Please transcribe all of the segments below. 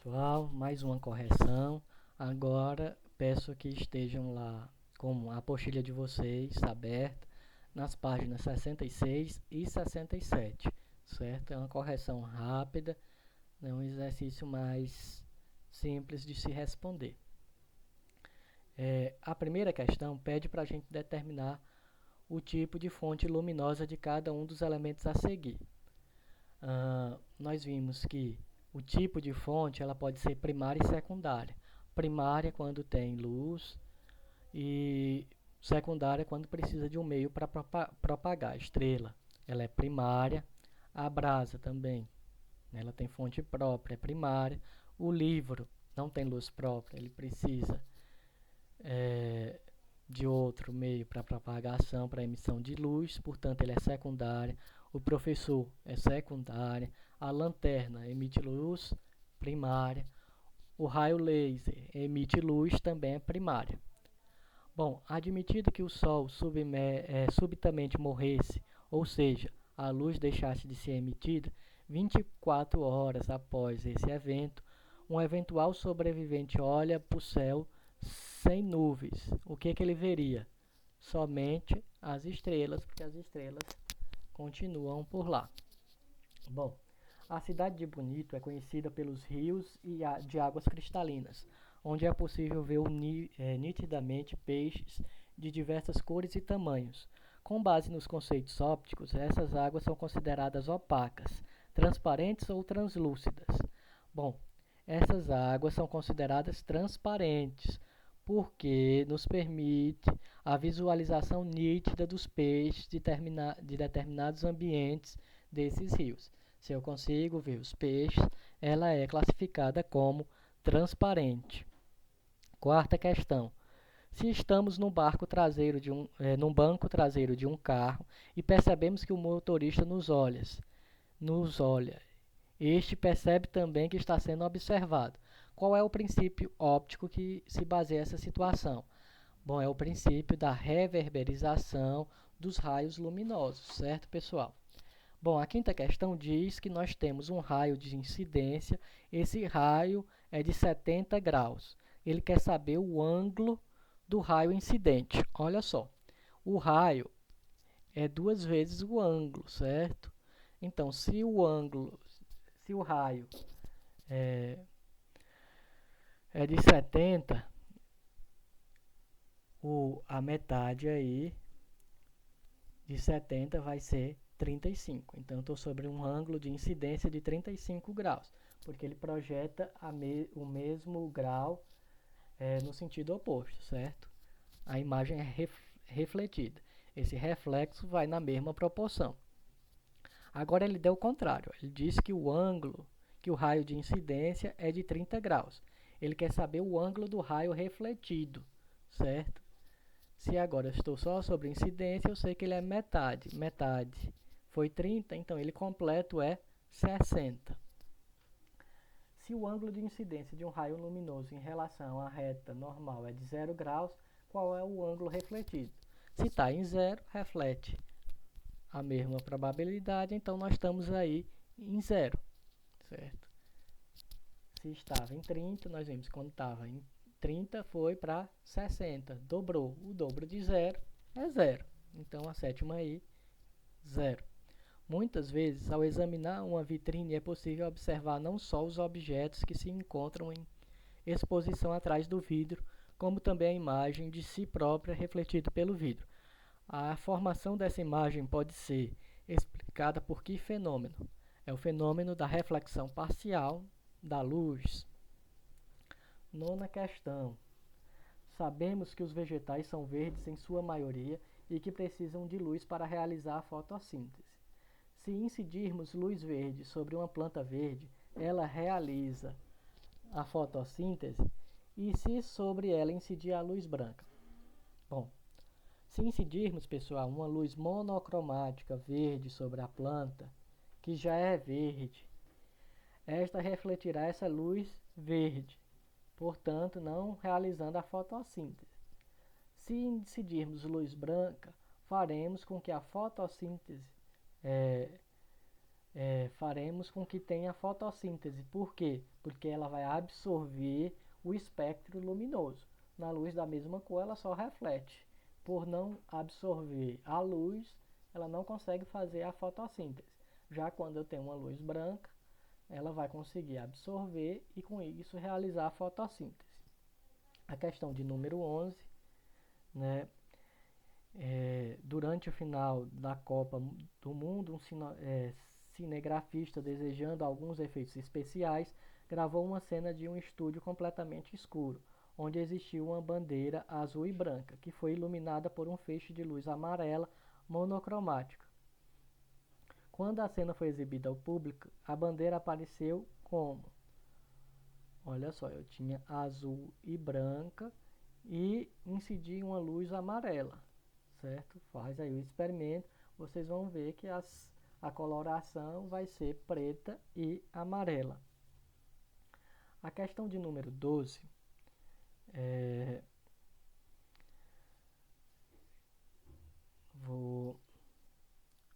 pessoal, mais uma correção. Agora peço que estejam lá com a apostila de vocês aberta nas páginas 66 e 67, certo? É uma correção rápida, é um exercício mais simples de se responder. A primeira questão pede para a gente determinar o tipo de fonte luminosa de cada um dos elementos a seguir. Nós vimos que o tipo de fonte ela pode ser primária e secundária. Primária quando tem luz e secundária quando precisa de um meio para propagar. A estrela, ela é primária. A brasa também, ela tem fonte própria, é primária. O livro não tem luz própria, ele precisa de outro meio para propagação, para emissão de luz, portanto ele é secundária. O professor é secundária. A lanterna emite luz, primária. O raio laser emite luz, também é primária. Bom, admitido que o Sol subitamente morresse, ou seja, a luz deixasse de ser emitida 24 horas após esse evento, um eventual sobrevivente olha para o céu sem nuvens. O que ele veria? Somente as estrelas, porque as estrelas continuam por lá. Bom, a cidade de Bonito é conhecida pelos rios de águas cristalinas, onde é possível ver nitidamente peixes de diversas cores e tamanhos. Com base nos conceitos ópticos, essas águas são consideradas opacas, transparentes ou translúcidas. Bom, essas águas são consideradas transparentes, porque nos permite a visualização nítida dos peixes de determinados ambientes desses rios. Se eu consigo ver os peixes, ela é classificada como transparente. Quarta questão. Se estamos num banco traseiro de um carro e percebemos que o motorista nos olha, este percebe também que está sendo observado. Qual é o princípio óptico que se baseia essa situação? Bom, é o princípio da reverberização dos raios luminosos, certo, pessoal? Bom, a quinta questão diz que nós temos um raio de incidência, esse raio é de 70 graus. Ele quer saber o ângulo do raio incidente. Olha só, o raio é 2 vezes o ângulo, certo? Então, se o raio é de 70, a metade aí de 70 vai ser 35. Então, eu estou sobre um ângulo de incidência de 35 graus, porque ele projeta o mesmo grau no sentido oposto, certo? A imagem é refletida. Esse reflexo vai na mesma proporção. Agora ele deu o contrário. Ele disse que que o raio de incidência é de 30 graus. Ele quer saber o ângulo do raio refletido, certo? Se agora eu estou só sobre incidência, eu sei que ele é metade. Metade foi 30, então ele completo é 60. Se o ângulo de incidência de um raio luminoso em relação à reta normal é de 0 graus, qual é o ângulo refletido? Se está em 0, reflete a mesma probabilidade, então nós estamos aí em 0, certo? Se estava em 30, nós vimos que quando estava em 30 foi para 60, dobrou. O dobro de 0 é 0. Então a sétima aí, 0. Muitas vezes, ao examinar uma vitrine, é possível observar não só os objetos que se encontram em exposição atrás do vidro, como também a imagem de si própria refletida pelo vidro. A formação dessa imagem pode ser explicada por que fenômeno? É o fenômeno da reflexão parcial da luz. Nona questão. Sabemos que os vegetais são verdes em sua maioria e que precisam de luz para realizar a fotossíntese. Se incidirmos luz verde sobre uma planta verde, ela realiza a fotossíntese, e se sobre ela incidir a luz branca? Bom, se incidirmos, pessoal, uma luz monocromática verde sobre a planta, que já é verde, esta refletirá essa luz verde, portanto, não realizando a fotossíntese. Se incidirmos luz branca, faremos com que a fotossíntese faremos com que tenha fotossíntese. Por quê? Porque ela vai absorver o espectro luminoso. Na luz da mesma cor, ela só reflete. Por não absorver a luz, ela não consegue fazer a fotossíntese. Já quando eu tenho uma luz branca, ela vai conseguir absorver e com isso realizar a fotossíntese. A questão de número 11, né? Durante o final da Copa do Mundo, um cinegrafista, desejando alguns efeitos especiais, gravou uma cena de um estúdio completamente escuro, onde existia uma bandeira azul e branca, que foi iluminada por um feixe de luz amarela monocromática. Quando a cena foi exibida ao público, a bandeira apareceu como? Olha só, eu tinha azul e branca e incidi uma luz amarela, certo? Faz aí o experimento, vocês vão ver que a coloração vai ser preta e amarela. A questão de número 12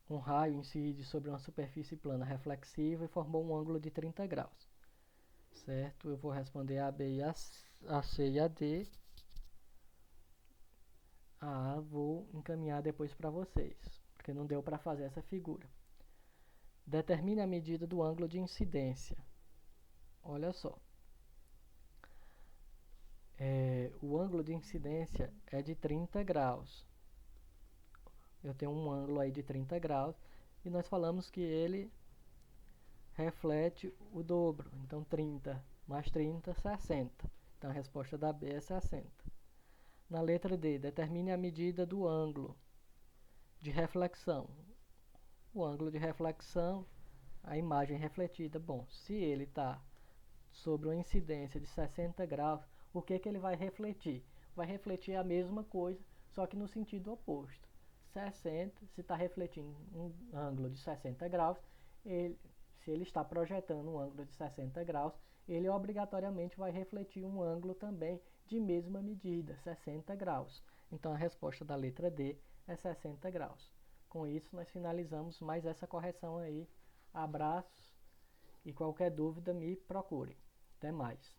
um raio incide sobre uma superfície plana reflexiva e formou um ângulo de 30 graus. Certo? Eu vou responder a B e a C e a D. A vou encaminhar depois para vocês, porque não deu para fazer essa figura. Determine a medida do ângulo de incidência. Olha só. O ângulo de incidência é de 30 graus. Eu tenho um ângulo aí de 30 graus e nós falamos que ele reflete o dobro. Então 30 mais 30, 60. Então a resposta da B é 60. Na letra D, determine a medida do ângulo de reflexão. O ângulo de reflexão, a imagem refletida. Bom, se ele está sobre uma incidência de 60 graus, o que ele vai refletir? Vai refletir a mesma coisa, só que no sentido oposto. 60, se está refletindo um ângulo de 60 graus, se ele está projetando um ângulo de 60 graus, ele obrigatoriamente vai refletir um ângulo também de mesma medida, 60 graus. Então a resposta da letra D é 60 graus. Com isso nós finalizamos mais essa correção aí. Abraços e qualquer dúvida me procure. Até mais.